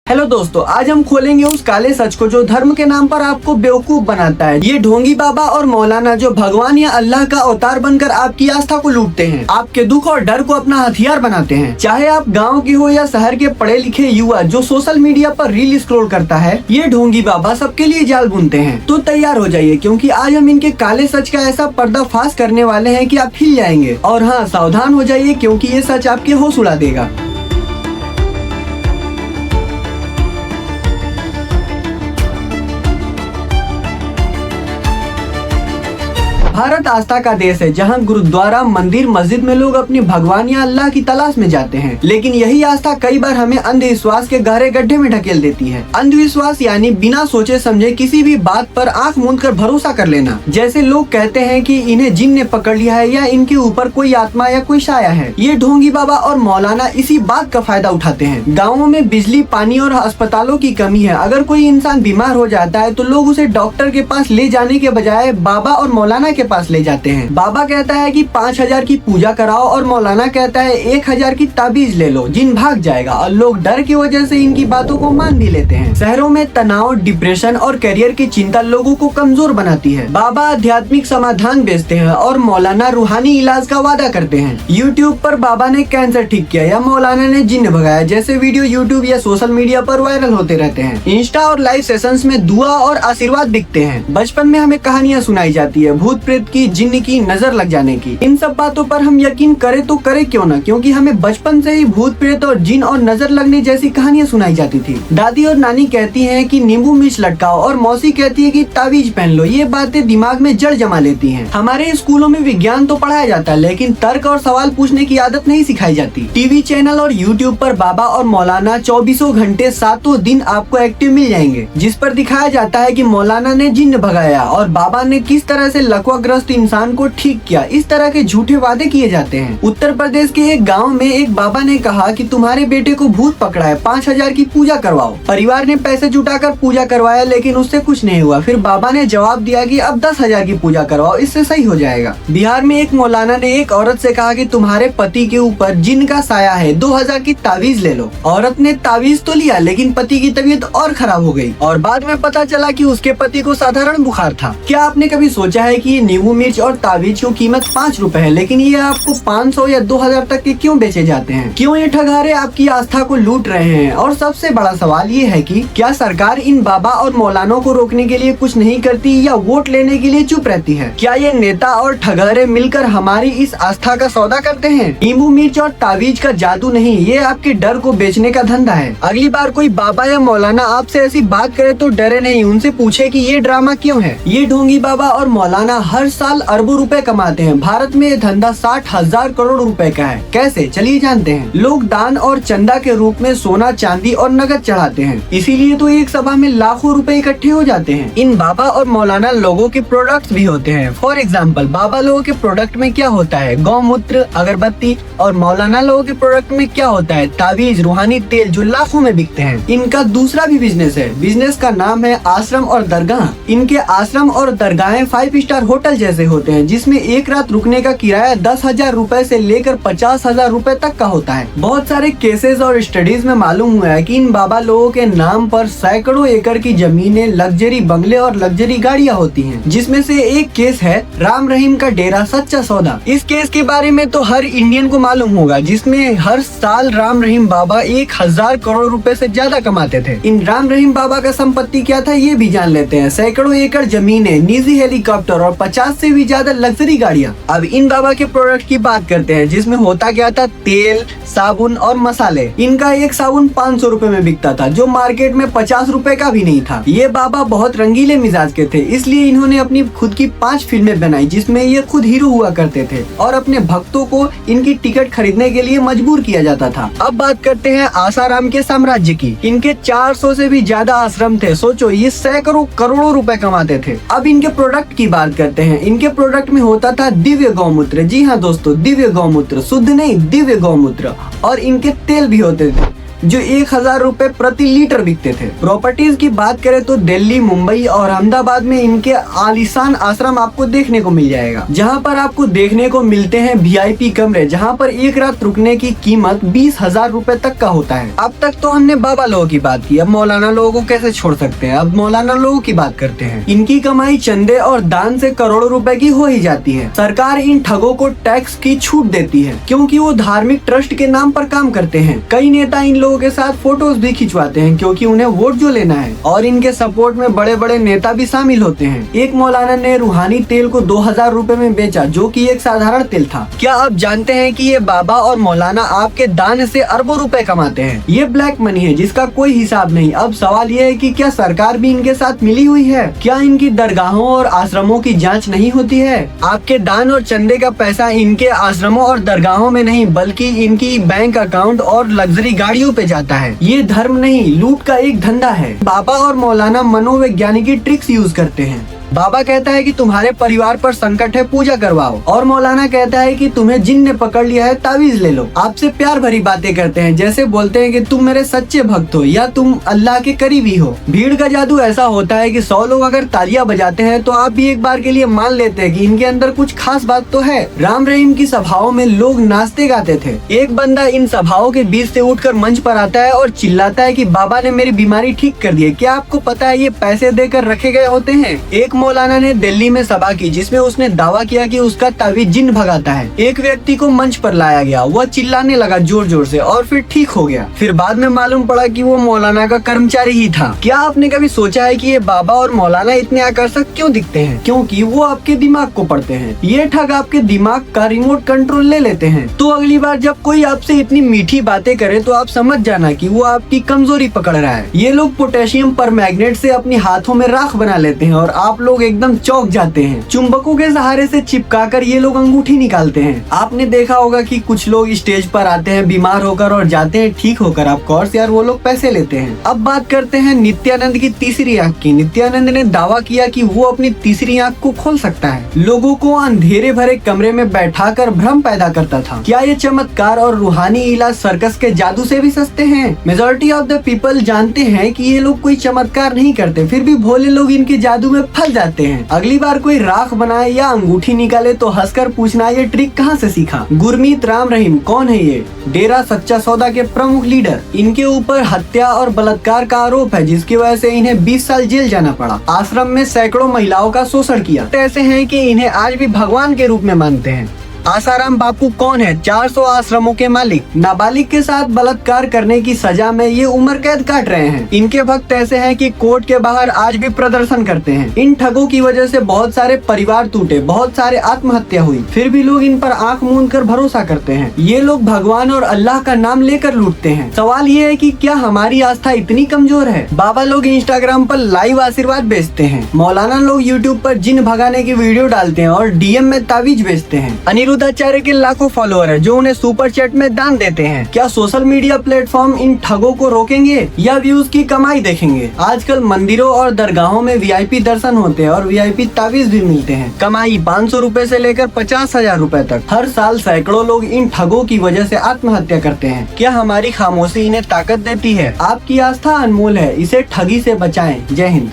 Hello दोस्तों, आज हम खोलेंगे उस काले सच को जो धर्म के नाम पर आपको बेवकूफ बनाता है। ये ढोंगी बाबा और मौलाना जो भगवान या अल्लाह का अवतार बनकर आपकी आस्था को लूटते हैं, आपके दुख और डर को अपना हथियार बनाते हैं। चाहे आप गांव के हो या शहर के पढ़े लिखे युवा जो सोशल मीडिया पर रील स्क्रॉल करता है, ये ढोंगी बाबा सबके लिए जाल बुनते हैं। तो तैयार हो जाइए, क्योंकि आज हम इनके काले सच का ऐसा पर्दाफाश करने वाले हैं कि आप हिल जाएंगे। और हाँ, सावधान हो जाइए, क्योंकि ये सच आपके होश उड़ा देगा। भारत आस्था का देश है, जहां गुरुद्वारा, मंदिर, मस्जिद में लोग अपनी भगवान या अल्लाह की तलाश में जाते हैं। लेकिन यही आस्था कई बार हमें अंधविश्वास के गहरे गड्ढे में ढकेल देती है। अंधविश्वास यानी बिना सोचे समझे किसी भी बात पर आंख मूंद कर भरोसा कर लेना। जैसे लोग कहते हैं कि इन्हें जिन ने पकड़ लिया है या इनके ऊपर कोई आत्मा या कोई साया है। ये ढोंगी बाबा और मौलाना इसी बात का फायदा उठाते हैं। गाँवों में बिजली, पानी और अस्पतालों की कमी है। अगर कोई इंसान बीमार हो जाता है तो लोग उसे डॉक्टर के पास ले जाने के बजाय बाबा और मौलाना के पास ले जाते हैं। बाबा कहता है कि 5,000 की पूजा कराओ और मौलाना कहता है 1,000 की ताबीज ले लो, जिन भाग जाएगा। और लोग डर की वजह से इनकी बातों को मान भी लेते हैं। शहरों में तनाव, डिप्रेशन और करियर की चिंता लोगों को कमजोर बनाती है। बाबा आध्यात्मिक समाधान बेचते हैं और मौलाना रूहानी इलाज का वादा करते हैं। यूट्यूब पर बाबा ने कैंसर ठीक किया या मौलाना ने जिन्न भगाया जैसे वीडियो यूट्यूब या सोशल मीडिया पर वायरल होते रहते हैं। इंस्टा और लाइव सेशंस में दुआ और आशीर्वाद दिखते हैं। बचपन में हमें कहानियां सुनाई जाती है भूत प्रेत की, जिन्न की, नजर लग जाने की। इन सब बातों पर हम यकीन करें तो करें क्यों न, क्योंकि हमें बचपन से ही भूत प्रेत और जिन और नजर लगने जैसी कहानियां सुनाई जाती थी। दादी और नानी कहती हैं कि नींबू मिर्च लटकाओ और मौसी कहती है कि ताबीज पहन लो। ये बातें दिमाग में जड़ जमा लेती हैं। हमारे स्कूलों में विज्ञान तो पढ़ाया जाता है, लेकिन तर्क और सवाल पूछने की आदत नहीं सिखाई जाती। टीवी चैनल और यूट्यूब पर बाबा और मौलाना 24 घंटे 7 दिन आपको एक्टिव मिल जाएंगे, जिस पर दिखाया जाता है कि मौलाना ने जिन्न भगाया और बाबा ने किस तरह से लकवाग्रस्त इंसान को ठीक किया। इस तरह के झूठे वादे किए जाते हैं। उत्तर प्रदेश के एक गांव में एक बाबा ने कहा कि तुम्हारे बेटे को भूत पकड़ा है, 5,000 की पूजा करवाओ। परिवार ने पैसे जुटाकर पूजा करवाया, लेकिन उससे कुछ नहीं हुआ। फिर बाबा ने जवाब दिया कि अब 10,000 की पूजा करवाओ, इससे सही हो जाएगा। बिहार में एक मौलाना ने एक औरत से कहा कि तुम्हारे पति के ऊपर जिन्न का साया है, 2,000 की ताबीज ले लो। औरत ने ताबीज तो लिया, लेकिन पति की तबीयत और खराब हो गई और बाद में पता चला कि उसके पति को साधारण बुखार था। क्या आपने कभी सोचा है कि ये नींबू मिर्च और ताबीज की कीमत 5 रुपए है, लेकिन ये आपको 500 या 2,000 तक के क्यों बेचे जाते हैं? क्यों ये ठगारे आपकी आस्था को लूट रहे हैं? और सबसे बड़ा सवाल ये है कि क्या सरकार इन बाबा और मौलानों को रोकने के लिए कुछ नहीं करती या वोट लेने के लिए चुप रहती है? क्या ये नेता और ठगारे मिलकर हमारी इस आस्था का सौदा करते हैं? नींबू मिर्च और ताबीज का जादू नहीं, ये आपके डर को बेचने का धंधा है। अगली बार कोई बाबा या मौलाना आपसे ऐसी बात करे तो डरे नहीं, उनसे पूछे कि ये ड्रामा क्यों है। ये ढोंगी बाबा और मौलाना हर साल अरबों रुपए कमाते हैं। भारत में ये धंधा 60,000 करोड़ रुपए का है। कैसे, चलिए जानते हैं। लोग दान और चंदा के रूप में सोना, चांदी और नगद चढ़ाते हैं, इसीलिए तो एक सभा में लाखों रुपए इकट्ठे हो जाते हैं। इन बाबा और मौलाना लोगों के प्रोडक्ट्स भी होते हैं। फॉर एग्जाम्पल, बाबा लोगों के प्रोडक्ट में क्या होता है? गौमूत्र, अगरबत्ती। और मौलाना लोगों के प्रोडक्ट में क्या होता है? ताबीज, रूहानी तेल, जो लाखों में बिकते हैं। इनका दूसरा भी बिजनेस है। बिजनेस का नाम है आश्रम और दरगाह। इनके आश्रम और दरगाहें 5 स्टार होटल जैसे होते हैं, जिसमें एक रात रुकने का किराया 10,000 रुपए से लेकर 50,000 रुपए तक का होता है। बहुत सारे केसेस और स्टडीज में मालूम हुआ है कि इन बाबा लोगों के नाम पर सैकड़ों एकड़ की जमीनें, लग्जरी बंगले और लग्जरी गाड़ियां होती हैं। जिसमें से एक केस है राम रहीम का डेरा सच्चा सौदा। इस केस के बारे में तो हर इंडियन को मालूम होगा, जिसमें हर साल राम रहीम बाबा 1,000 करोड़ रुपए से ज्यादा कमाते थे। इन राम रहीम बाबा का संपत्ति क्या था, ये भी जान लेते हैं। सैकड़ों एकड़ जमीनें, निजी हेलीकॉप्टर और 50 से भी ज्यादा लग्जरी गाड़ियां। अब इन बाबा के प्रोडक्ट की बात करते हैं, जिसमें होता क्या था? तेल, साबुन और मसाले। इनका एक साबुन 500 रुपए में बिकता था, जो मार्केट में 50 रुपए का भी नहीं था। ये बाबा बहुत रंगीले मिजाज के थे, इसलिए इन्होंने अपनी खुद की 5 फिल्में बनाई, जिसमें ये खुद हीरो हुआ करते थे और अपने भक्तों को इनकी टिकट खरीदने के लिए मजबूर किया जाता था। अब बात करते हैं आसाराम के साम्राज्य की। इनके 400 से भी ज्यादा आश्रम थे। सोचो, ये सैकड़ों करोड़ों रुपए कमाते थे। अब इनके प्रोडक्ट की बात करते हैं। इनके प्रोडक्ट में होता था दिव्य गौमूत्र। जी हाँ दोस्तों, दिव्य गौमूत्र, शुद्ध नहीं, दिव्य गौमूत्र। और इनके तेल भी होते थे। जो 1000 रुपए प्रति लीटर बिकते थे। प्रॉपर्टीज की बात करें तो दिल्ली, मुंबई और अहमदाबाद में इनके आलीशान आश्रम आपको देखने को मिल जाएगा, जहाँ पर आपको देखने को मिलते हैं VIP कमरे, जहाँ पर एक रात रुकने की कीमत 20,000 रुपए तक का होता है। अब तक तो हमने बाबा लोगों की बात की, अब मौलाना लोगों को कैसे छोड़ सकते हैं। अब मौलाना लोगों की बात करते हैं। इनकी कमाई चंदे और दान से करोड़ों रुपए की हो ही जाती है। सरकार इन ठगों को टैक्स की छूट देती है क्योंकि वो धार्मिक ट्रस्ट के नाम पर काम करते हैं। कई नेता इन लोगों के साथ फोटोज भी खिंचवाते हैं क्योंकि उन्हें वोट जो लेना है, और इनके सपोर्ट में बड़े बड़े नेता भी शामिल होते हैं। एक मौलाना ने रूहानी तेल को 2000 रुपए में बेचा, जो कि एक साधारण तेल था। क्या आप जानते हैं कि ये बाबा और मौलाना आपके दान से अरबों रुपए कमाते हैं। ये ब्लैक मनी है जिसका कोई हिसाब नहीं। अब सवाल ये है कि क्या सरकार भी इनके साथ मिली हुई है? क्या इनकी दरगाहों और आश्रमों की जांच नहीं होती है? आपके दान और चंदे का पैसा इनके आश्रमों और दरगाहों में नहीं बल्कि इनकी बैंक अकाउंट और लग्जरी गाड़ियों पे जाता है। ये धर्म नहीं, लूट का एक धंधा है। बाबा और मौलाना मनोवैज्ञानिक ट्रिक्स यूज करते हैं। बाबा कहता है कि तुम्हारे परिवार पर संकट है, पूजा करवाओ, और मौलाना कहता है कि तुम्हें जिन ने पकड़ लिया है, तावीज ले लो। आपसे प्यार भरी बातें करते हैं, जैसे बोलते हैं कि तुम मेरे सच्चे भक्त हो या तुम अल्लाह के करीबी हो। भीड़ का जादू ऐसा होता है कि 100 लोग अगर तालियां बजाते हैं तो आप भी एक बार के लिए मान लेते हैं कि इनके अंदर कुछ खास बात तो है। राम रहीम की सभाओं में लोग नाचते गाते थे। एक बंदा इन सभाओं के बीच से उठकर मंच पर आता है और चिल्लाता है कि बाबा ने मेरी बीमारी ठीक कर दी है। क्या आपको पता है ये पैसे देकर रखे गए होते हैं? एक मौलाना ने दिल्ली में सभा की जिसमें उसने दावा किया कि उसका तावीज जिन भगाता है। एक व्यक्ति को मंच पर लाया गया, वह चिल्लाने लगा जोर जोर से और फिर ठीक हो गया। फिर बाद में मालूम पड़ा कि वो मौलाना का कर्मचारी ही था। क्या आपने कभी सोचा है कि ये बाबा और मौलाना इतने आकर्षक क्यों दिखते हैं? क्योंकि वो आपके दिमाग को पढ़ते हैं। ये ठग आपके दिमाग का रिमोट कंट्रोल ले लेते हैं। तो अगली बार जब कोई आपसे इतनी मीठी बातें करे तो आप समझ जाना कि वो आपकी कमजोरी पकड़ रहा है। ये लोग पोटेशियम पर मैग्नेट से अपने हाथों में राख बना लेते हैं और आप लोग एकदम चौंक जाते हैं। चुंबकों के सहारे से चिपकाकर ये लोग अंगूठी निकालते हैं। आपने देखा होगा कि कुछ लोग स्टेज पर आते हैं बीमार होकर और जाते हैं ठीक होकर। ऑफ कोर्स यार, वो लोग पैसे लेते हैं। अब बात करते हैं नित्यानंद की तीसरी आंख की। नित्यानंद ने दावा किया कि वो अपनी तीसरी आंख को खोल सकता है। लोगों को अंधेरे भरे कमरे में बैठाकर भ्रम पैदा करता था। क्या ये चमत्कार और रूहानी इलाज सर्कस के जादू से भी सस्ते हैं? मेजॉरिटी ऑफ द पीपल जानते हैं कि ये लोग कोई चमत्कार नहीं करते, फिर भी भोले लोग इनके जादू में फंस जाते हैं। अगली बार कोई राख बनाए या अंगूठी निकाले तो हंसकर पूछना ये ट्रिक कहाँ से सीखा। गुरमीत राम रहीम कौन है? ये डेरा सच्चा सौदा के प्रमुख लीडर। इनके ऊपर हत्या और बलात्कार का आरोप है जिसकी वजह से इन्हें 20 साल जेल जाना पड़ा। आश्रम में सैकड़ों महिलाओं का शोषण किया। ऐसे हैं कि इन्हें आज भी भगवान के रूप में मानते हैं। आसाराम बापू कौन है? 400 आश्रमों के मालिक। नाबालिग के साथ बलात्कार करने की सजा में ये उम्र कैद काट रहे हैं। इनके भक्त ऐसे हैं कि कोर्ट के बाहर आज भी प्रदर्शन करते हैं। इन ठगों की वजह से बहुत सारे परिवार टूटे, बहुत सारे आत्महत्या हुई, फिर भी लोग इन पर आंख मूंद कर भरोसा करते हैं। ये लोग भगवान और अल्लाह का नाम लेकर लूटते हैं। सवाल ये है कि क्या हमारी आस्था इतनी कमजोर है? बाबा लोग इंस्टाग्राम पर लाइव आशीर्वाद बेचते हैं। मौलाना लोग यूट्यूब पर जिन भगाने की वीडियो डालते हैं और DM में तावीज बेचते हैं। आचार्य के लाखों फॉलोअर है जो उन्हें सुपर चैट में दान देते हैं। क्या सोशल मीडिया प्लेटफॉर्म इन ठगों को रोकेंगे या व्यूज की कमाई देखेंगे? आजकल मंदिरों और दरगाहों में VIP दर्शन होते हैं और VIP तावीज भी मिलते हैं। कमाई 500 रुपए से लेकर 50,000 रुपए तक। हर साल सैकड़ों लोग इन ठगों की वजह से आत्महत्या करते हैं। क्या हमारी खामोशी इन्हें ताकत देती है? आपकी आस्था अनमोल है, इसे ठगी से बचाएं। जय हिंद।